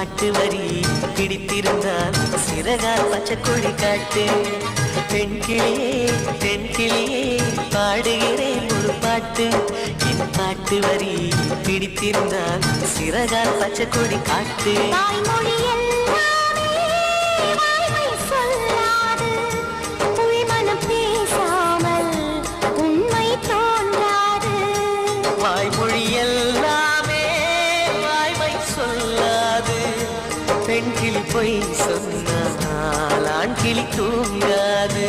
பாட்டு வரி பிடித்திருந்தால் சிறகால் பச்சை கொடி காட்டு. பெண் கிளியே தென் கிளியே பாடுகிறேன் ஒரு பாட்டு. என் பாட்டு வரி பிடித்திருந்தால் சிறகால் பச்சை கொடி காட்டு. வாய்மொழி எல்லாமே வாய்மை சொல்லாது. பெண் கிளி பொய் சொன்னால் ஆண் கிளி தூங்காது.